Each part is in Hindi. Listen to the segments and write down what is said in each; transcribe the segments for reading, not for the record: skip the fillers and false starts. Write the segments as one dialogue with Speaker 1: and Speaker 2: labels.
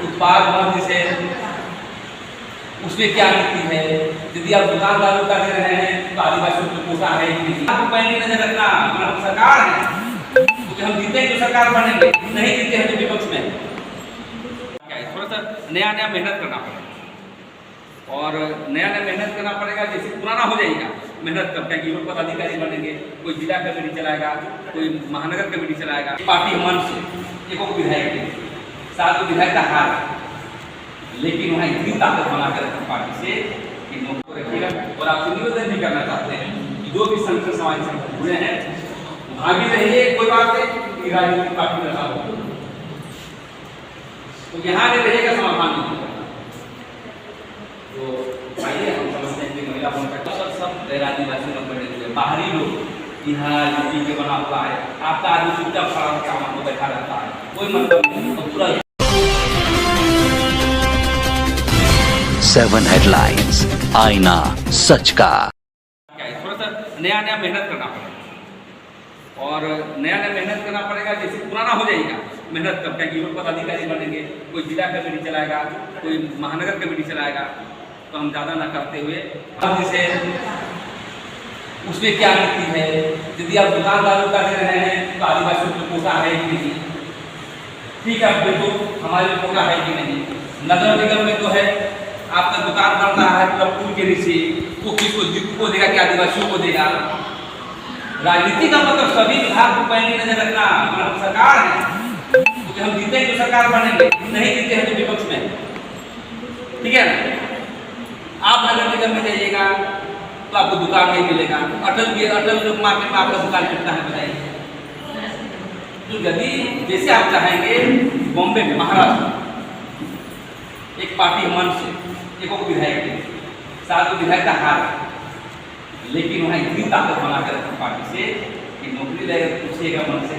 Speaker 1: उत्पाद मद से उसमें क्या नीति है। यदि आप दुकानदारों का दे रहे हैं तो आदिवासियों को पोषा है कि नहीं, आपको पहले नजर रखना। हम सरकार है, क्योंकि हम जीते तो सरकार बनेंगे, नहीं जीते हैं तो विपक्ष में। थोड़ा सा नया नया मेहनत करना पड़ेगा, और नया नया मेहनत करना पड़ेगा। जैसे पुराना हो जाएगा, मेहनत करते हैं कि लोग पदाधिकारी बनेंगे, कोई जिला कमेटी चलाएगा, कोई महानगर कमेटी चलाएगा। पार्टी मन से एक विधायक के साथ विधायक का हार, लेकिन वहाँ इतनी ताकत बनाकर रखी पार्टी से कि नौकरी रखिएगा। और आपसे निवेदन भी करना चाहते हैं कि जो भी संगठन समाज से जुड़े हैं वहाँ भी रहिए, कोई बात नहीं कि राजनीतिक पार्टी में रहा हो तो यहाँ नहीं रहेगा, समाधान नहीं होगा। तो आइए हम समझते हैं कि महिला सब गैर आदिवासी में बने हुए बाहरी लोग यहाँ यूपी के बना हुआ है। आपका आदमी चुपचाप खड़ा होकर आपको बैठा रहता है, कोई मतलब नहीं। तो पूरा
Speaker 2: 7 हेडलाइंस, आईना सच का।
Speaker 1: थोड़ा सा नया नया मेहनत करना पड़ेगा, और नया नया मेहनत करना पड़ेगा। जैसे पुराना हो जाएगा, मेहनत करते हैं कि लोग पदाधिकारी बनेंगे, कोई जिला कमेटी चलाएगा, कोई महानगर कमेटी चलाएगा। तो हम ज़्यादा ना करते हुए जैसे उसमें क्या नीति है। यदि आप दुकानदारों का दे रहे हैं तो आदिवासियों को पोषा है कि नहीं, ठीक है बिल्कुल हमारे पोषा है कि नहीं। नगर निगम में तो है, आपका दुकान बन रहा है पूरा पुल के नीचे, वो किसको देगा कि आदिवासियों को देगा। राजनीति का मतलब सभी विभाग को पहले नजर रखना। हम सरकार है, क्योंकि हम जीते तो सरकार बनेंगे, नहीं जीते हैं तो विपक्ष में, ठीक है ना। आप नगर निगम में जाइएगा तो आपको दुकान नहीं मिलेगा। अटल मार्केट में आपका दुकान कितना है बताइए। तो यदि जैसे आप चाहेंगे, बॉम्बे में महाराष्ट्र एक पार्टी मन से एक विधायक के साथ विधायक का हार, लेकिन वहाँ इतनी ताकत बनाकर रखी पार्टी से कि नौकरी ले पूछिएगा मन से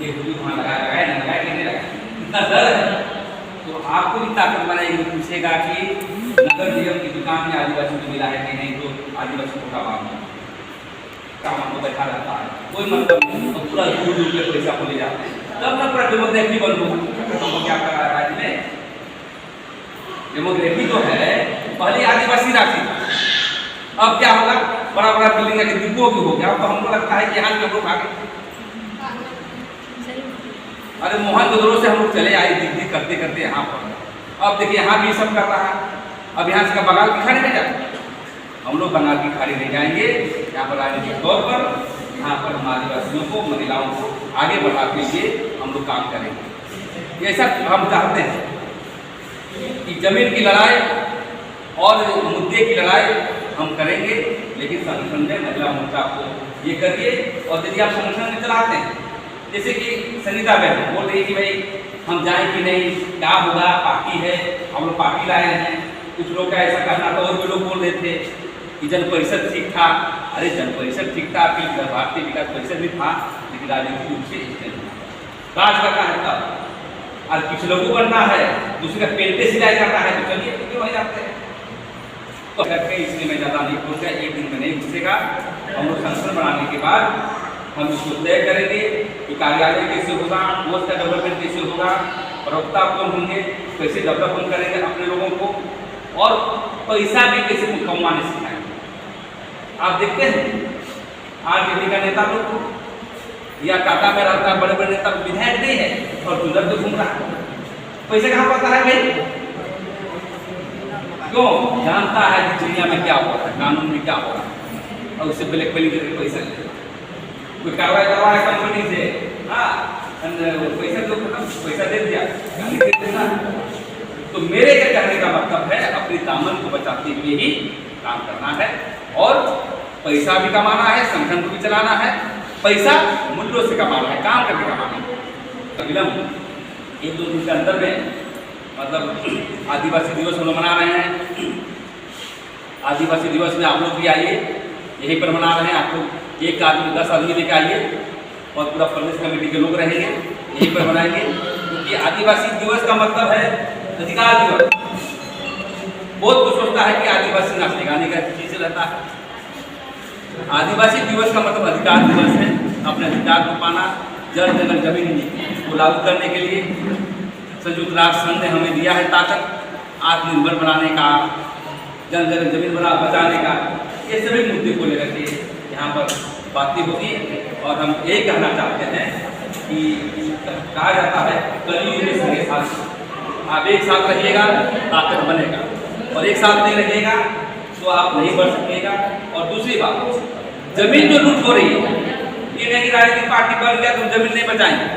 Speaker 1: ये वहाँ लगाया ना लगाया कि नहीं लगाया, इतना डर है। तो आपको भी ताकत बनाएगी, पूछेगा कि नगर निगम की दुकान में आदिवासी को मिला है कि नहीं, तो आदिवासी को काम को बैठा रहता है, कोई मतलब नहीं। तो पूरा दूर दूर के पैसा को ले जाते हैं, तब ना पूरा डेमोक्रेसी बंद हो। क्या कर रहा है राज्य में, डेमोग्राफी जो है पहले आदिवासी राज्य था, अब क्या होगा, बड़ा बड़ा बिल्डिंग के डिब्बों भी हो गया। अब तो हमको लगता है कि यहाँ से हम लोग आगे, अरे मोहनजोदड़ो से हम लोग चले आए दिल्ली करते करते यहाँ पर। अब देखिए यहाँ भी सब कर रहा है। अब यहाँ से बंगाल की खाड़ी में जाए, हम लोग बंगाल की खाड़ी नहीं जाएंगे। यहाँ पर राजनीतिक तौर पर यहाँ पर हम आदिवासियों को, महिलाओं को आगे बढ़ाने के लिए हम लोग काम करेंगे। ऐसा हम चाहते हैं कि जमीन की लड़ाई और मुद्दे की लड़ाई हम करेंगे, लेकिन संगठन में महिला मोर्चा को ये करिए। और यदि आप संगठन में चलाते हैं, जैसे कि संगीता बहन बोल रही कि भाई हम जाएं कि नहीं, क्या होगा, पार्टी है, हम लोग पार्टी लाए हैं। कुछ लोग का ऐसा कहना था, और भी लोग बोल रहे थे कि जन परिषद ठीक था। अरे जन परिषद ठीक था, फिर भारतीय विकास परिषद भी था, लेकिन राजनीतिक रूप से राज करना है तब, और कुछ लोगों को बनना है, दूसरे का पेंटे सिलाई करना है, तो चलिए क्यों वही जाते हैं। तो इसलिए मैं ज़्यादा नहीं घुस गया, एक दिन में नहीं घुसेगा। हम लोग संगठन बनाने के बाद हम इसको तय करेंगे कि कार्यालय कैसे होगा, पोस्ट का डेवलपमेंट कैसे होगा, प्रवक्ता कौन होंगे, कैसे डेवलपमेंट करेंगे अपने लोगों को, और पैसा भी कैसे कमाने सिखाएंगे। आप देखते हैं आरजेडी का नेता लोग या टाटा में रहता है, बड़े बड़े नेता विधायक नहीं है और जुलर तो घूम रहा है, पैसे कहाँ पाता है भाई? क्यों? जानता है कि दुनिया में क्या हो रहा है, कानून में क्या हो रहा है, और उससे ब्लैक मेलिंग करके पैसा ले, कोई कार्रवाई करवा है कंपनी से, हाँ पैसा दो, पैसा दे दिया, तो मेरे के कहने का मतलब है अपनी दामन को बचाते हुए ही काम करना है, और पैसा भी कमाना है, संगठन को भी चलाना है। पैसा मूल्यों से कमाना है, काम करके कमाना है। विलम्ब 1-2 दिन के अंदर में, मतलब आदिवासी दिवस हम लोग मना रहे हैं। आदिवासी दिवस में आप लोग भी आइए, यहीं पर मना रहे हैं। आप लोग 1 आदमी 10 आदमी लेकर आइए, और पूरा प्रदेश कमेटी के लोग रहेंगे, यहीं पर मनाएंगे। क्योंकि आदिवासी दिवस का मतलब है अधिकार दिवस। बहुत कुछ सोचता है कि आदिवासी नाचने गाने का चीज रहता है। आदिवासी दिवस का मतलब अधिकार दिवस है, अपने अधिकार को पाना, जल जंगल जमीन को लागू करने के लिए संयुक्त राष्ट्र संघ ने हमें दिया है ताकत आत्मनिर्भर बनाने का, जमीन बचाने का, ये सभी मुद्दे को लेकर के यहाँ पर बातें होती है। और हम यही कहना चाहते हैं कि कहा जाता है कलयुग में सबके साथ, आप एक साथ रहिएगा ताकत बनेगा, और एक साथ नहीं रहिएगा तो आप नहीं बढ़ सकेगा। और दूसरी बात, जमीन जो लूट हो रही है, ये नहीं कि राजनीतिक पार्टी बन गया तो जमीन नहीं बचाएंगे,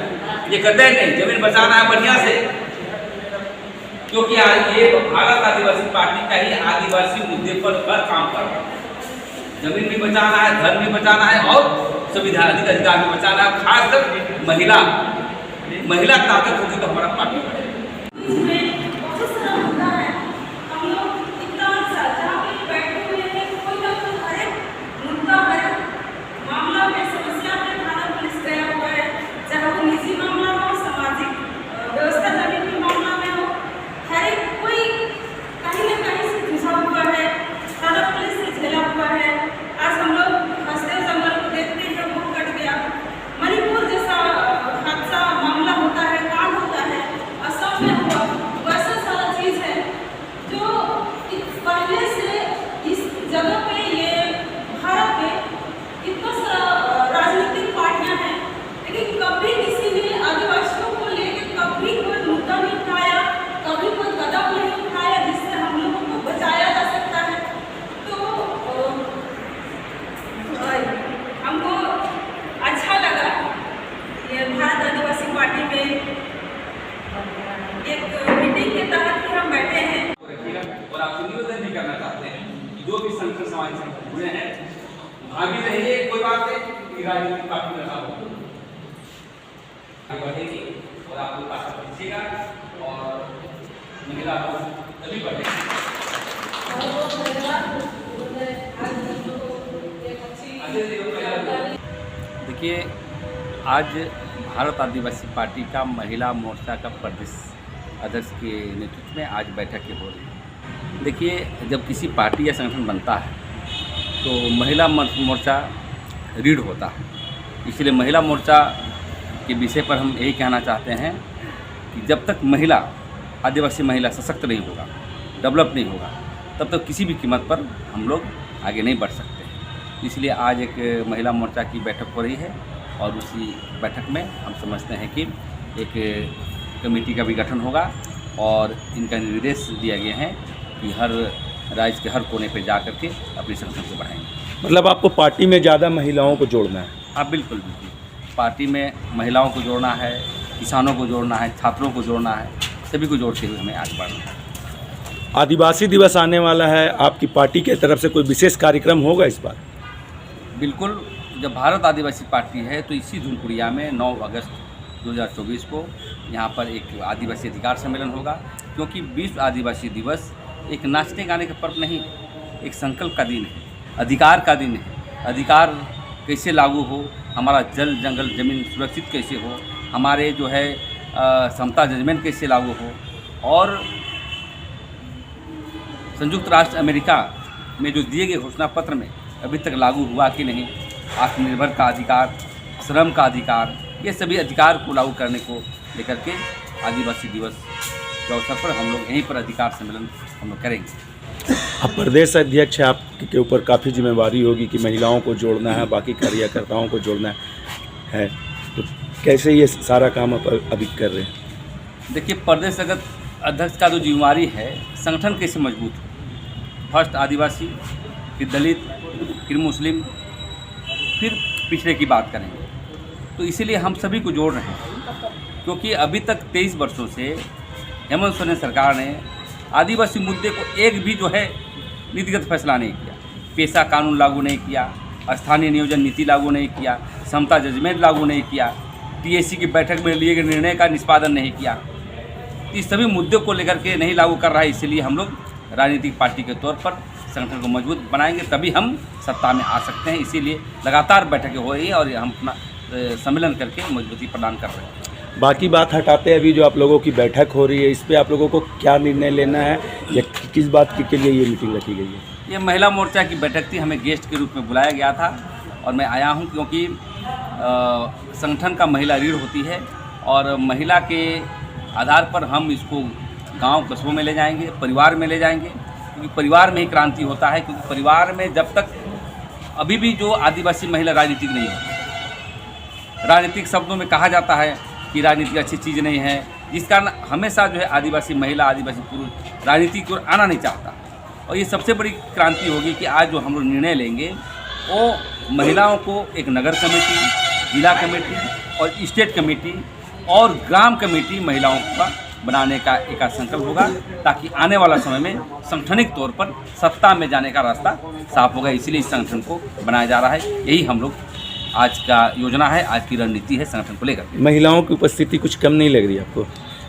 Speaker 1: ये कहते नहीं, जमीन बचाना है बढ़िया से, क्योंकि आज ये भारत आदिवासी पार्टी का ही आदिवासी मुद्दे पर हर काम कर रहा है। जमीन भी बचाना है, धर्म भी बचाना है, और संविधानिक अधिकार भी बचाना है। खासकर महिला ताकत होगी तो हमारा पार्टी बढ़ेगा। जो भी संगठन समाज से जुड़े हैं भागी रहिए, कोई बात नहीं, राजनीतिक पार्टी में बढ़ेगी और आप लोग ताकत दीजिएगा और महिला तभी बढ़ेगी। देखिए, आज भारत आदिवासी पार्टी का महिला मोर्चा का प्रदेश अध्यक्ष के नेतृत्व में आज बैठकें हो रही है। देखिए, जब किसी पार्टी या संगठन बनता है तो महिला मोर्चा रीढ़ होता है, इसलिए महिला मोर्चा के विषय पर हम यही कहना चाहते हैं कि जब तक महिला, आदिवासी महिला सशक्त नहीं होगा, डेवलप नहीं होगा, तब तक किसी भी कीमत पर हम लोग आगे नहीं बढ़ सकते। इसलिए आज एक महिला मोर्चा की बैठक हो रही है और उसी बैठक में हम समझते हैं कि एक कमेटी का भी गठन होगा और इनका निर्देश दिया गया है कि हर राज्य के हर कोने पे जा कर के अपनी संगठन को बढ़ाएंगे।
Speaker 3: मतलब आपको पार्टी में ज़्यादा महिलाओं को जोड़ना है?
Speaker 1: हाँ, बिल्कुल बिल्कुल, पार्टी में महिलाओं को जोड़ना है, किसानों को जोड़ना है, छात्रों को जोड़ना है, सभी को जोड़ते हुए हमें आगे बढ़ना है।
Speaker 3: आदिवासी दिवस आने वाला है, आपकी पार्टी की तरफ से कोई विशेष कार्यक्रम होगा इस बार?
Speaker 1: बिल्कुल, जब भारत आदिवासी पार्टी है तो इसी धुनपुरिया में 9 अगस्त 2024 को यहाँ पर एक आदिवासी अधिकार सम्मेलन होगा, क्योंकि विश्व आदिवासी दिवस एक नाचने गाने का पर्व नहीं, एक संकल्प का दिन है, अधिकार का दिन है। अधिकार कैसे लागू हो, हमारा जल जंगल जमीन सुरक्षित कैसे हो, हमारे जो है समता जजमेंट कैसे लागू हो, और संयुक्त राष्ट्र अमेरिका में जो दिए गए घोषणा पत्र में अभी तक लागू हुआ कि नहीं, आत्मनिर्भर का अधिकार, श्रम का अधिकार, ये सभी अधिकार को लागू करने को लेकर के आदिवासी दिवस के अवसर पर हम लोग यहीं पर अधिकार सम्मेलन हम लोग करेंगे।
Speaker 3: अब प्रदेश अध्यक्ष है, आपके ऊपर काफ़ी जिम्मेवारी होगी कि महिलाओं को जोड़ना है, बाकी कार्यकर्ताओं को जोड़ना है, तो कैसे ये सारा काम आप अभी कर रहे हैं?
Speaker 1: देखिए, प्रदेश अध्यक्ष का जो जिम्मेवारी है, संगठन कैसे मजबूत हो, फर्स्ट आदिवासी, फिर दलित, फिर मुस्लिम, फिर पिछड़े की बात करेंगे, तो इसीलिए हम सभी को जोड़ रहे हैं। क्योंकि अभी तक 23 वर्षों से हेमंत सोरेन सरकार ने आदिवासी मुद्दे को एक भी जो है नीतिगत फैसला नहीं किया, पेशा कानून लागू नहीं किया, स्थानीय नियोजन नीति लागू नहीं किया, समता जजमेंट लागू नहीं किया, टीएसी की बैठक में लिए गए निर्णय का निष्पादन नहीं किया। इस सभी मुद्दों को लेकर के नहीं लागू कर रहा है, इसीलिए हम लोग राजनीतिक पार्टी के तौर पर संगठन को मजबूत बनाएंगे, तभी हम सत्ता में आ सकते हैं। इसीलिए लगातार बैठकें हो रही है और हम अपना सम्मेलन करके मजबूती प्रदान कर रहे हैं।
Speaker 3: बाकी बात हटाते हैं, अभी जो आप लोगों की बैठक हो रही है, इस पे आप लोगों को क्या निर्णय लेना है या किस बात के लिए ये मीटिंग रखी गई है?
Speaker 1: ये महिला मोर्चा की बैठक थी, हमें गेस्ट के रूप में बुलाया गया था और मैं आया हूँ, क्योंकि संगठन का महिला रीढ़ होती है और महिला के आधार पर हम इसको गांव कस्बों में ले जाएंगे, परिवार में ले जाएंगे, क्योंकि परिवार में ही क्रांति होता है। क्योंकि परिवार में जब तक अभी भी जो आदिवासी महिला राजनीतिक नहीं है, राजनीतिक शब्दों में कहा जाता है कि राजनीति अच्छी चीज़ नहीं है, जिस कारण हमेशा जो है आदिवासी महिला, आदिवासी पुरुष राजनीति की ओर आना नहीं चाहता। और ये सबसे बड़ी क्रांति होगी कि आज जो हम लोग निर्णय लेंगे वो महिलाओं को एक नगर कमेटी, जिला कमेटी और स्टेट कमेटी और ग्राम कमेटी महिलाओं का बनाने का एक संकल्प होगा, ताकि आने वाला समय में संगठनिक तौर पर सत्ता में जाने का रास्ता साफ होगा। इसलिए इस संगठन को बनाया जा रहा है। यही हम लोग आज का योजना है, आज की रणनीति है संगठन को लेकर।
Speaker 3: महिलाओं की उपस्थिति कुछ कम नहीं लग रही आपको?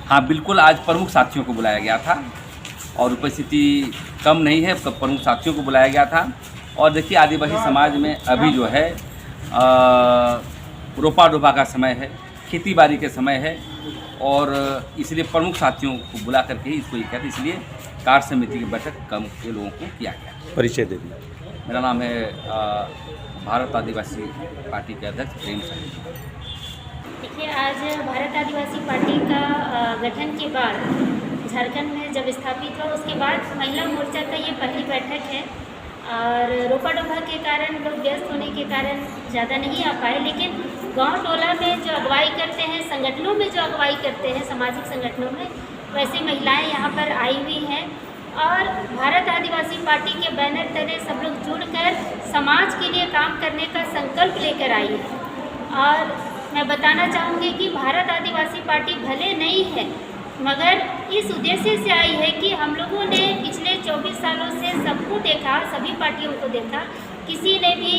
Speaker 1: हाँ बिल्कुल, आज प्रमुख साथियों को बुलाया गया था और उपस्थिति कम नहीं है, प्रमुख साथियों को बुलाया गया था। और देखिए आदिवासी समाज में अभी जो है रोपा डोबा का समय है, खेती बाड़ी के समय है, और इसलिए प्रमुख साथियों को बुला करके ही इसको ये कहते, इसलिए कार्य समिति की बैठक कम के लोगों को किया गया।
Speaker 3: परिचय दे दीजिए।
Speaker 1: मेरा नाम है भारत आदिवासी पार्टी के अध्यक्ष प्रेम साहू।
Speaker 4: देखिए, आज भारत आदिवासी पार्टी का गठन के बाद झारखंड में जब स्थापित हुआ, उसके बाद महिला मोर्चा का ये पहली बैठक है। और रोपा डोबा के कारण लोग व्यस्त होने के कारण ज़्यादा नहीं आ पाए, लेकिन गांव टोला में जो अगुवाई करते हैं, संगठनों में जो अगुवाई करते हैं, सामाजिक संगठनों में, वैसे महिलाएं यहाँ पर आई हुई हैं। और भारत आदिवासी पार्टी के बैनर तले सब लोग जुड़कर समाज के लिए काम करने का संकल्प लेकर आई है। और मैं बताना चाहूँगी कि भारत आदिवासी पार्टी भले नहीं है, मगर इस उद्देश्य से आई है कि हम लोगों ने पिछले 24 सालों से सबको देखा, सभी पार्टियों को देखा, किसी ने भी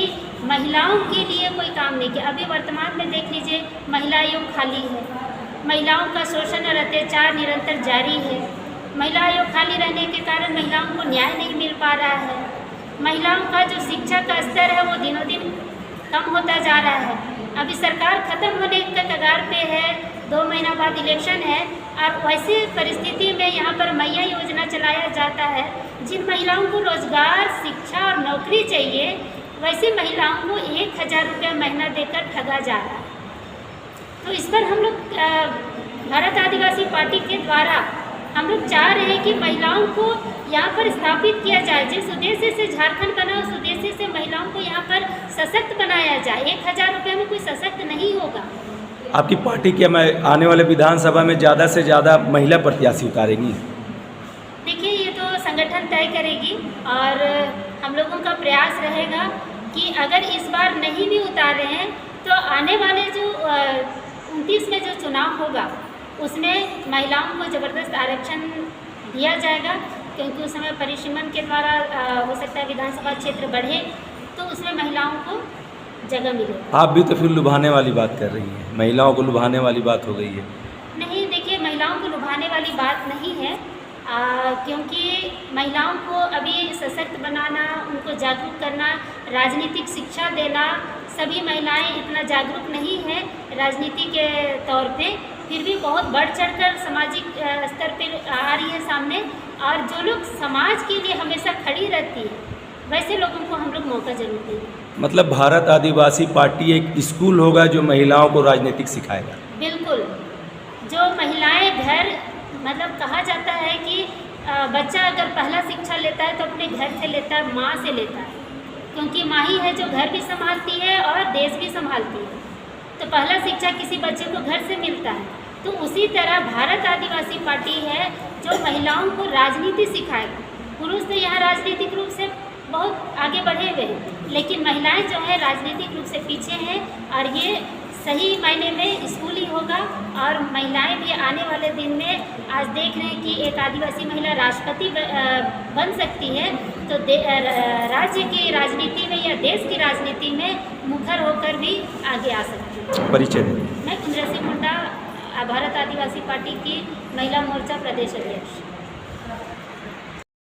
Speaker 4: महिलाओं के लिए कोई काम नहीं किया। अभी वर्तमान में देख लीजिए, महिला आयोग खाली है, महिलाओं का शोषण और अत्याचार निरंतर जारी है। महिला आयोग खाली रहने के कारण महिलाओं को न्याय नहीं मिल पा रहा है। महिलाओं का जो शिक्षा का स्तर है वो दिनों दिन कम होता जा रहा है। अभी सरकार खत्म होने के कगार पे है, 2 महीना बाद इलेक्शन है, और वैसे परिस्थिति में यहाँ पर मैया योजना चलाया जाता है। जिन महिलाओं को रोजगार, शिक्षा और नौकरी चाहिए, वैसे महिलाओं को 1000 रुपया महीना देकर ठगा जा रहा है। तो इस पर हम लोग भारत आदिवासी पार्टी के द्वारा हम लोग चाह रहे हैं कि महिलाओं को यहाँ पर स्थापित किया जाए। जिस उद्देश्य से झारखंड बना, उस उद्देश्य से महिलाओं को यहाँ पर सशक्त बनाया जाए। 1000 रुपये में कोई सशक्त नहीं होगा।
Speaker 3: आपकी पार्टी क्या आने वाले विधानसभा में ज़्यादा से ज़्यादा महिला प्रत्याशी उतारेगी?
Speaker 4: देखिए, ये तो संगठन तय करेगी, और हम लोगों का प्रयास रहेगा कि अगर इस बार नहीं भी उतार रहे हैं तो आने वाले जो 29 में जो चुनाव होगा उसमें महिलाओं को ज़बरदस्त आरक्षण दिया जाएगा, क्योंकि उस समय परिसीमन के द्वारा हो सकता है विधानसभा क्षेत्र बढ़े, तो उसमें महिलाओं को जगह मिले।
Speaker 3: आप भी तो फिर लुभाने वाली बात कर रही हैं, महिलाओं को लुभाने वाली बात हो गई है।
Speaker 4: नहीं, देखिए, महिलाओं को लुभाने वाली बात नहीं है, क्योंकि महिलाओं को अभी सशक्त बनाना, उनको जागरूक करना, राजनीतिक शिक्षा देना, सभी महिलाएं इतना जागरूक नहीं है राजनीति के तौर पे, फिर भी बहुत बढ़ चढ़कर सामाजिक स्तर पर आ रही है सामने। और जो लोग समाज के लिए हमेशा खड़ी रहती है, वैसे लोगों को हम लोग मौका जरूर देंगे।
Speaker 3: मतलब भारत आदिवासी पार्टी एक स्कूल होगा जो महिलाओं को राजनीतिक सिखाएगा?
Speaker 4: बिल्कुल। जो महिलाएं घर, मतलब कहा जाता है कि बच्चा अगर पहला शिक्षा लेता है तो अपने घर से लेता है, माँ से लेता है, क्योंकि माँ ही है जो घर भी संभालती है और देश भी संभालती है। तो पहला शिक्षा किसी बच्चे को घर से मिलता है। तो उसी तरह भारत आदिवासी पार्टी है जो महिलाओं को राजनीति सिखाएगा। पुरुष तो यहाँ राजनीतिक रूप से बहुत आगे बढ़े हुए हैं, लेकिन महिलाएं जो है राजनीतिक रूप से पीछे हैं, और ये सही मायने में स्कूल ही होगा। और महिलाएं भी आने वाले दिन में आज देख रहे हैं कि एक आदिवासी महिला राष्ट्रपति बन सकती है, तो राज्य की राजनीति में या देश की राजनीति में मुखर होकर भी आगे आ सकती है।
Speaker 3: परिचय।
Speaker 4: मैं कुंद्रा सिंह मुंडा, भारत आदिवासी पार्टी की महिला मोर्चा प्रदेश अध्यक्ष।